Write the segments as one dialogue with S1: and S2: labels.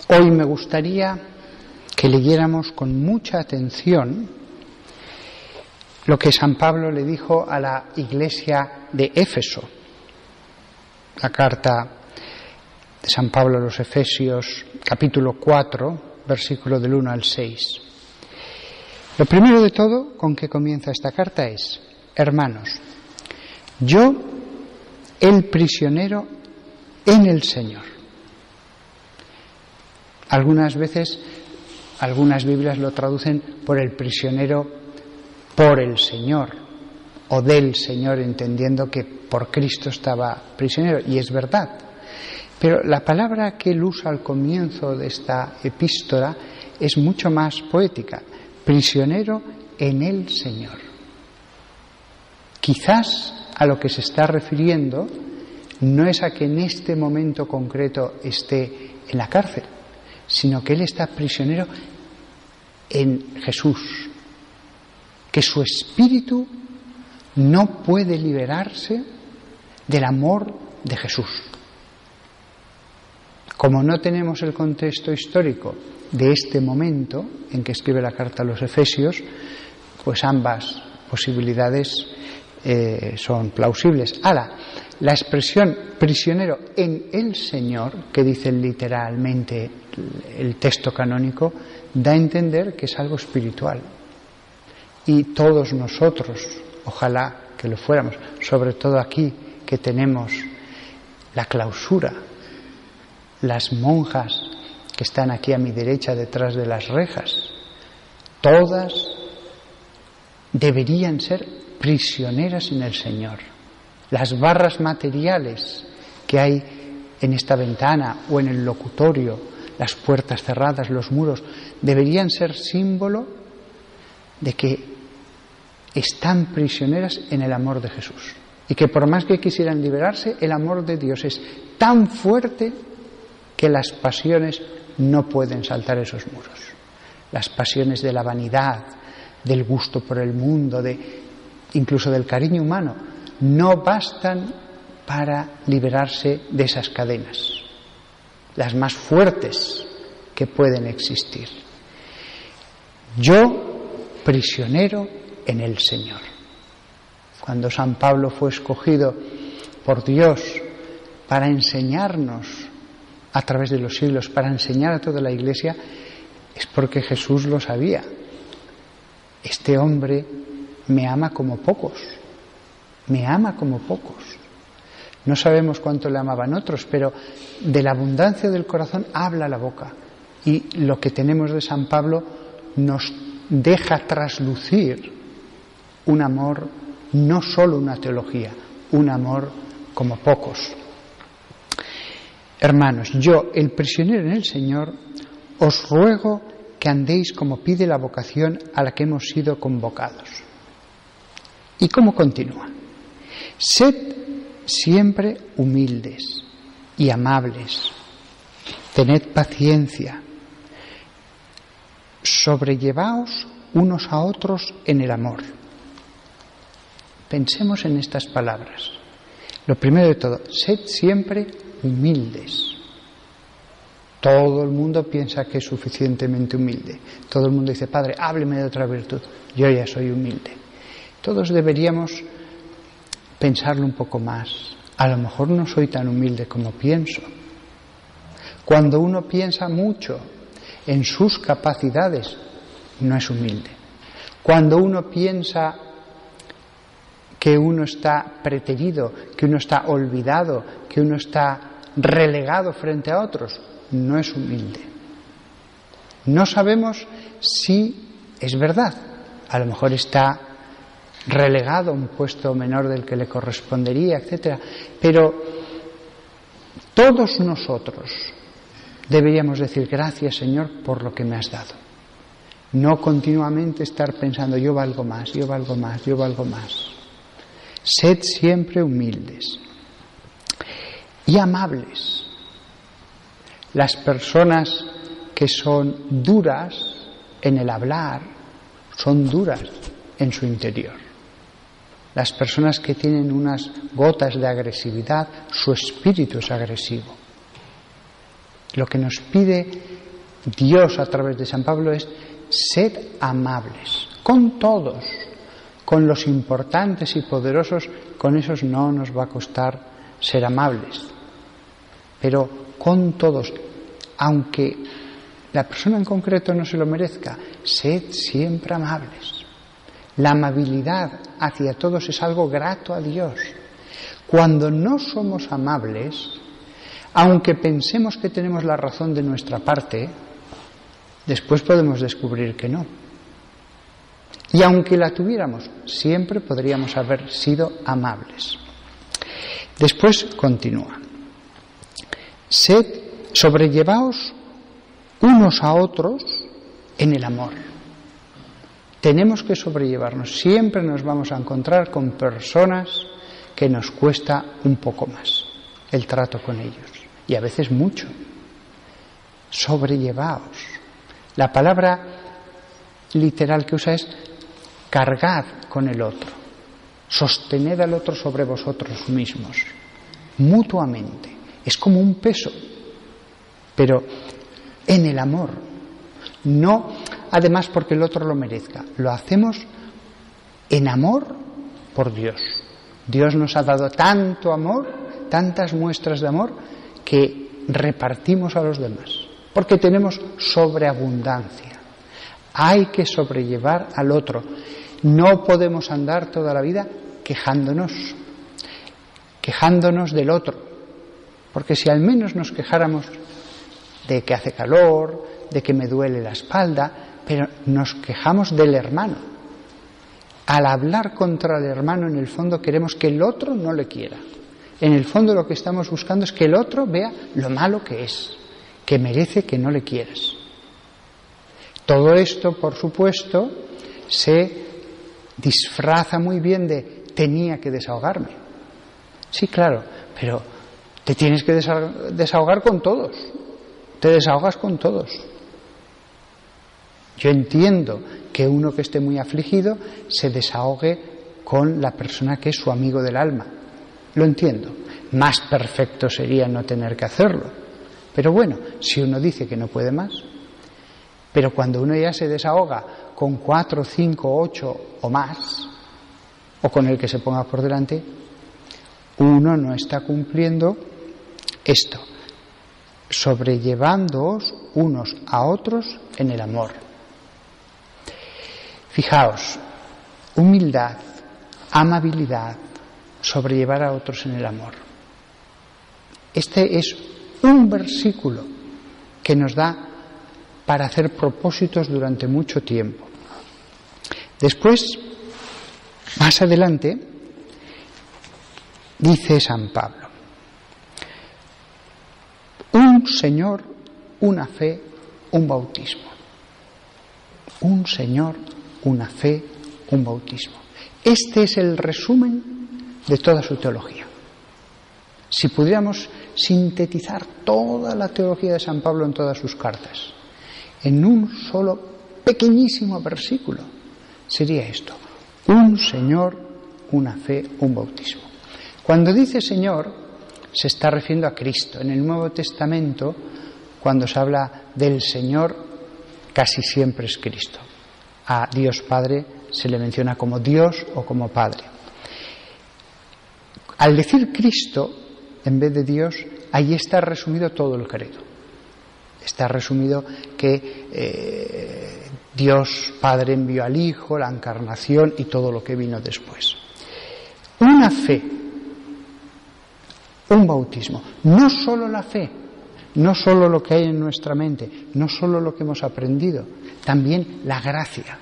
S1: Hoy me gustaría que leyéramos con mucha atención lo que San Pablo le dijo a la iglesia de Éfeso. La carta de San Pablo a los Efesios, capítulo 4, versículo del 1 al 6. Lo primero de todo, con que comienza esta carta es: hermanos, yo, el prisionero en el Señor. Algunas veces, algunas Biblias lo traducen por el prisionero por el Señor, o del Señor, entendiendo que por Cristo estaba prisionero, y es verdad. Pero la palabra que él usa al comienzo de esta epístola es mucho más poética: prisionero en el Señor. Quizás a lo que se está refiriendo no es a que en este momento concreto esté en la cárcel, sino que él está prisionero en Jesús, que su espíritu no puede liberarse del amor de Jesús. Como no tenemos el contexto histórico de este momento en que escribe la carta a los Efesios, pues ambas posibilidades son plausibles. La expresión prisionero en el Señor, que dice literalmente el texto canónico, da a entender que es algo espiritual. Y todos nosotros, ojalá que lo fuéramos, sobre todo aquí que tenemos la clausura, las monjas que están aquí a mi derecha detrás de las rejas, todas deberían ser prisioneras en el Señor. Las barras materiales que hay en esta ventana o en el locutorio, las puertas cerradas, los muros, deberían ser símbolo de que están prisioneras en el amor de Jesús, y que por más que quisieran liberarse, el amor de Dios es tan fuerte que las pasiones no pueden saltar esos muros. Las pasiones de la vanidad, del gusto por el mundo, incluso del cariño humano, no bastan para liberarse de esas cadenas, las más fuertes que pueden existir. Yo, prisionero en el Señor. Cuando San Pablo fue escogido por Dios para enseñarnos a través de los siglos, para enseñar a toda la Iglesia, es porque Jesús lo sabía. Este hombre me ama como pocos, me ama como pocos. No sabemos cuánto le amaban otros, pero de la abundancia del corazón habla la boca. Y lo que tenemos de San Pablo nos deja traslucir un amor, no solo una teología, un amor como pocos. Hermanos, yo, el prisionero en el Señor, os ruego que andéis como pide la vocación a la que hemos sido convocados. ¿Y cómo continúa? Sed siempre humildes y amables, tened paciencia, sobrellevaos unos a otros en el amor. Pensemos en estas palabras. Lo primero de todo, sed siempre humildes. Todo el mundo piensa que es suficientemente humilde. Todo el mundo dice: Padre, hábleme de otra virtud. Yo ya soy humilde. Todos deberíamos pensarlo un poco más. A lo mejor no soy tan humilde como pienso. Cuando uno piensa mucho en sus capacidades, no es humilde. Cuando uno piensa que uno está preterido, que uno está olvidado, que uno está relegado frente a otros, no es humilde. No sabemos si es verdad. A lo mejor está relegado a un puesto menor del que le correspondería, etcétera. Pero todos nosotros deberíamos decir: gracias, Señor, por lo que me has dado. No continuamente estar pensando: yo valgo más, yo valgo más, yo valgo más. Sed siempre humildes y amables. Las personas que son duras en el hablar son duras en su interior. Las personas que tienen unas gotas de agresividad, su espíritu es agresivo. Lo que nos pide Dios a través de San Pablo es: sed amables con todos, con los importantes y poderosos, con esos no nos va a costar ser amables, pero con todos, aunque la persona en concreto no se lo merezca, sed siempre amables. La amabilidad hacia todos es algo grato a Dios. Cuando no somos amables, aunque pensemos que tenemos la razón de nuestra parte, después podemos descubrir que no. Y aunque la tuviéramos, siempre podríamos haber sido amables. Después continúa: sobrellevaos unos a otros en el amor. Tenemos que sobrellevarnos. Siempre nos vamos a encontrar con personas que nos cuesta un poco más el trato con ellos, y a veces mucho. Sobrellevaos. La palabra literal que usa es: cargad con el otro, sostened al otro sobre vosotros mismos, mutuamente. Es como un peso, pero en el amor, no además porque el otro lo merezca. Lo hacemos en amor por Dios. Dios nos ha dado tanto amor, tantas muestras de amor, que repartimos a los demás, porque tenemos sobreabundancia. Hay que sobrellevar al otro. No podemos andar toda la vida quejándonos del otro, porque si al menos nos quejáramos de que hace calor, de que me duele la espalda, pero nos quejamos del hermano. Al hablar contra el hermano, en el fondo queremos que el otro no le quiera. En el fondo lo que estamos buscando es que el otro vea lo malo que es, que merece que no le quieras. Todo esto, por supuesto, se disfraza muy bien de: tenía que desahogarme. Sí, claro, pero te tienes que desahogar con todos. Te desahogas con todos. Yo entiendo que uno que esté muy afligido se desahogue con la persona que es su amigo del alma. Lo entiendo. Más perfecto sería no tener que hacerlo. Pero bueno, si uno dice que no puede más. Pero cuando uno ya se desahoga con 4, 5, 8 o más, o con el que se ponga por delante, uno no está cumpliendo esto: sobrellevándoos unos a otros en el amor. Fijaos, humildad, amabilidad, sobrellevar a otros en el amor. Este es un versículo que nos da para hacer propósitos durante mucho tiempo. Después, más adelante, dice San Pablo: un Señor, una fe, un bautismo. Un Señor, una fe, un bautismo. Este es el resumen de toda su teología. Si pudiéramos sintetizar toda la teología de San Pablo en todas sus cartas en un solo pequeñísimo versículo, sería esto: un Señor, una fe, un bautismo. Cuando dice Señor, se está refiriendo a Cristo. En el Nuevo Testamento, cuando se habla del Señor, casi siempre es Cristo. A Dios Padre se le menciona como Dios o como Padre. Al decir Cristo en vez de Dios, ahí está resumido todo el credo. Está resumido que Dios Padre envió al Hijo, la encarnación y todo lo que vino después. Una fe, un bautismo, no solo la fe, no solo lo que hay en nuestra mente, no solo lo que hemos aprendido, también la gracia,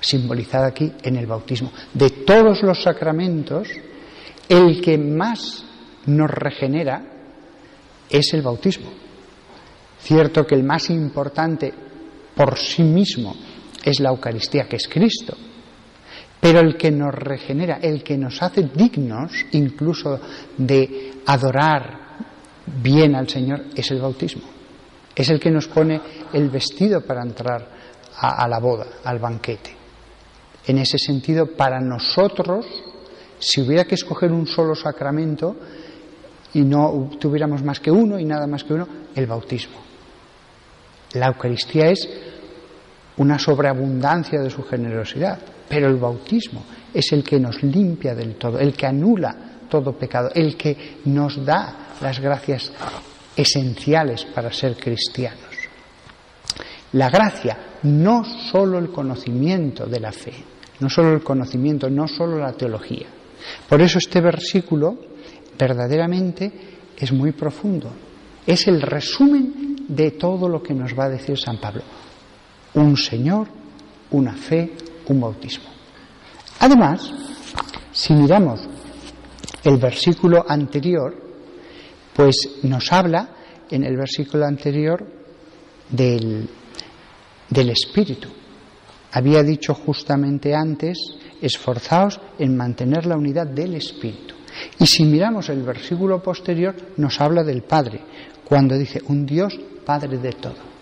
S1: simbolizada aquí en el bautismo. De todos los sacramentos, el que más nos regenera es el bautismo. Cierto que el más importante por sí mismo es la Eucaristía, que es Cristo, pero el que nos regenera, el que nos hace dignos incluso de adorar bien al Señor, es el bautismo. Es el que nos pone el vestido para entrar a la boda, al banquete. En ese sentido, para nosotros, si hubiera que escoger un solo sacramento y no tuviéramos más que uno y nada más que uno, el bautismo. La Eucaristía es una sobreabundancia de su generosidad, pero el bautismo es el que nos limpia del todo, el que anula todo pecado, el que nos da las gracias esenciales para ser cristianos. La gracia, no solo el conocimiento de la fe, no solo el conocimiento, no solo la teología. Por eso este versículo verdaderamente es muy profundo. Es el resumen de todo lo que nos va a decir San Pablo. Un Señor, una fe, un bautismo. Además, si miramos el versículo anterior, pues nos habla en el versículo anterior del Espíritu. Había dicho justamente antes, esforzaos en mantener la unidad del Espíritu. Y si miramos el versículo posterior, nos habla del Padre, cuando dice un Dios Padre de todo.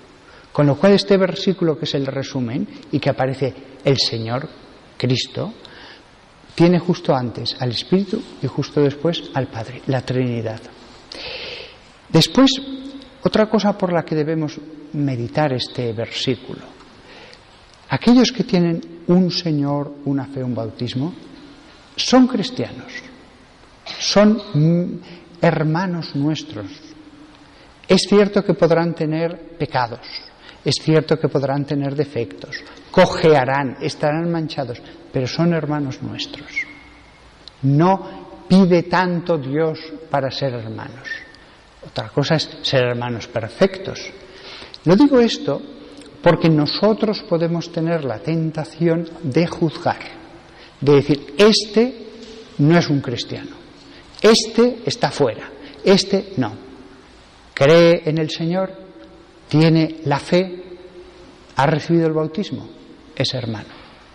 S1: Con lo cual este versículo, que es el resumen, y que aparece el Señor, Cristo, tiene justo antes al Espíritu y justo después al Padre, la Trinidad. Después, otra cosa por la que debemos meditar este versículo. Aquellos que tienen un Señor, una fe, un bautismo, son cristianos, son hermanos nuestros. Es cierto que podrán tener pecados, es cierto que podrán tener defectos, cojearán, estarán manchados, pero son hermanos nuestros. No pide tanto Dios para ser hermanos. Otra cosa es ser hermanos perfectos. Lo digo esto porque nosotros podemos tener la tentación de juzgar, de decir, este no es un cristiano, este está fuera, este no. Cree en el Señor, tiene la fe, ha recibido el bautismo, es hermano.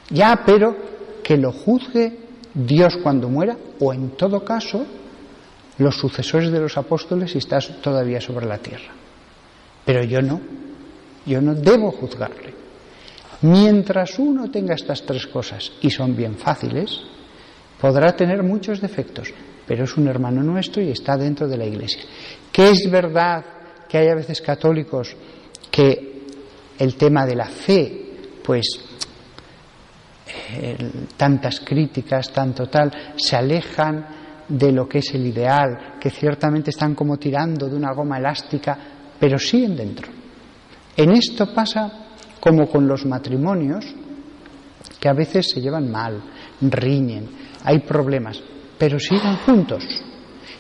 S1: Ya, pero que lo juzgue Dios cuando muera, o en todo caso los sucesores de los apóstoles si estás todavía sobre la tierra. Pero yo no debo juzgarle. Mientras uno tenga estas tres cosas, y son bien fáciles, podrá tener muchos defectos, pero es un hermano nuestro y está dentro de la Iglesia. Que es verdad que hay a veces católicos que el tema de la fe, pues tantas críticas, tanto tal, se alejan de lo que es el ideal, que ciertamente están como tirando de una goma elástica, pero siguen dentro. En esto pasa como con los matrimonios, que a veces se llevan mal, riñen, hay problemas, pero sigan juntos.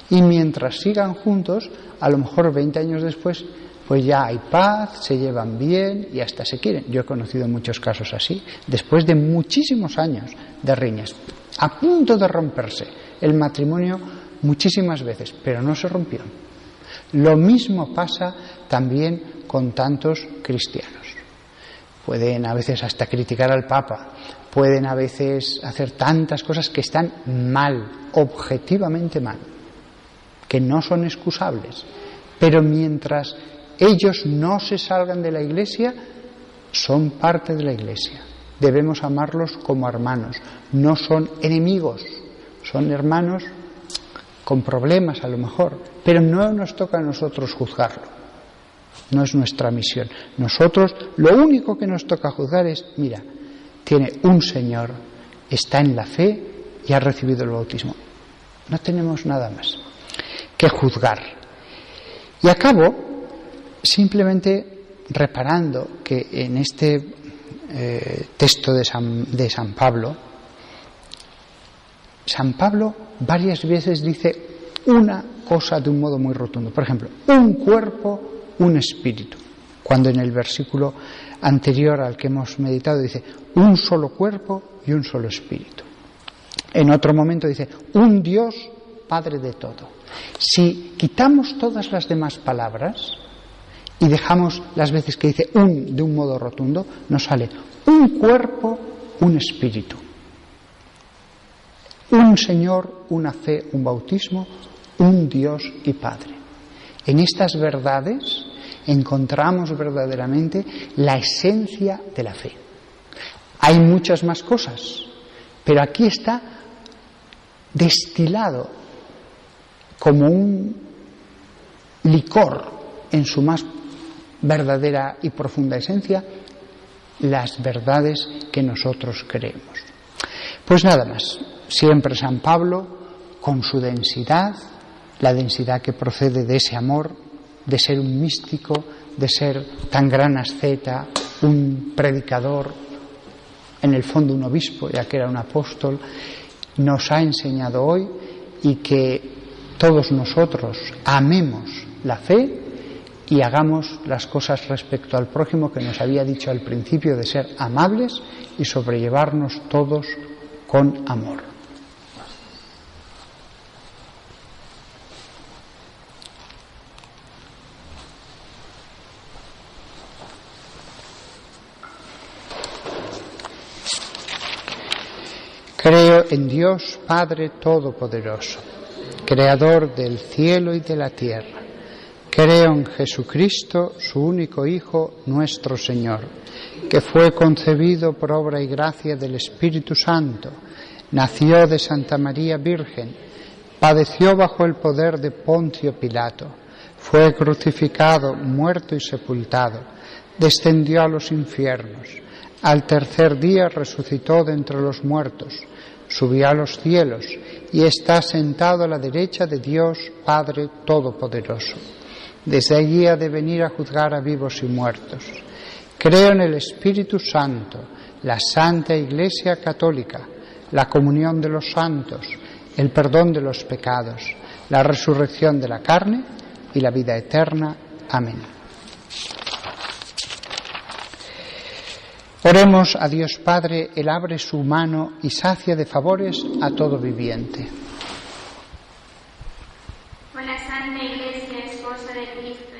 S1: Y mientras sigan juntos, a lo mejor 20 años después, pues ya hay paz, se llevan bien y hasta se quieren. Yo he conocido muchos casos así, después de muchísimos años de riñas, a punto de romperse el matrimonio muchísimas veces, pero no se rompió. Lo mismo pasa también con tantos cristianos. Pueden a veces hasta criticar al Papa, pueden a veces hacer tantas cosas que están mal, objetivamente mal, que no son excusables, pero mientras ellos no se salgan de la Iglesia, son parte de la Iglesia. Debemos amarlos como hermanos, no son enemigos, son hermanos con problemas a lo mejor, pero no nos toca a nosotros juzgarlo, no es nuestra misión. Nosotros lo único que nos toca juzgar es, mira, tiene un Señor, está en la fe y ha recibido el bautismo. No tenemos nada más que juzgar. Y acabo simplemente reparando que en este texto de San Pablo varias veces dice una cosa de un modo muy rotundo. Por ejemplo, un cuerpo, un espíritu. Cuando en el versículo anterior al que hemos meditado dice un solo cuerpo y un solo espíritu. En otro momento dice un Dios Padre de todo. Si quitamos todas las demás palabras y dejamos las veces que dice un de un modo rotundo, nos sale un cuerpo, un espíritu. Un Señor, una fe, un bautismo, un Dios y Padre. En estas verdades encontramos verdaderamente la esencia de la fe. Hay muchas más cosas, pero aquí está destilado como un licor en su más verdadera y profunda esencia, las verdades que nosotros creemos. Pues nada más, siempre San Pablo, con su densidad, la densidad que procede de ese amor, de ser un místico, de ser tan gran asceta, un predicador, en el fondo un obispo, ya que era un apóstol, nos ha enseñado hoy, y que todos nosotros amemos la fe y hagamos las cosas respecto al prójimo que nos había dicho al principio, de ser amables y sobrellevarnos todos con amor. Creo en Dios Padre Todopoderoso, Creador del cielo y de la tierra. Creo en Jesucristo, su único Hijo, nuestro Señor, que fue concebido por obra y gracia del Espíritu Santo, nació de Santa María Virgen, padeció bajo el poder de Poncio Pilato, fue crucificado, muerto y sepultado, descendió a los infiernos, al tercer día resucitó de entre los muertos, subió a los cielos y está sentado a la derecha de Dios Padre Todopoderoso. Desde allí ha de venir a juzgar a vivos y muertos. Creo en el Espíritu Santo, la Santa Iglesia Católica, la comunión de los santos, el perdón de los pecados, la resurrección de la carne y la vida eterna. Amén. Oremos a Dios Padre, Él abre su mano y sacia de favores a todo viviente.
S2: Con la Santa Iglesia, esposa de Cristo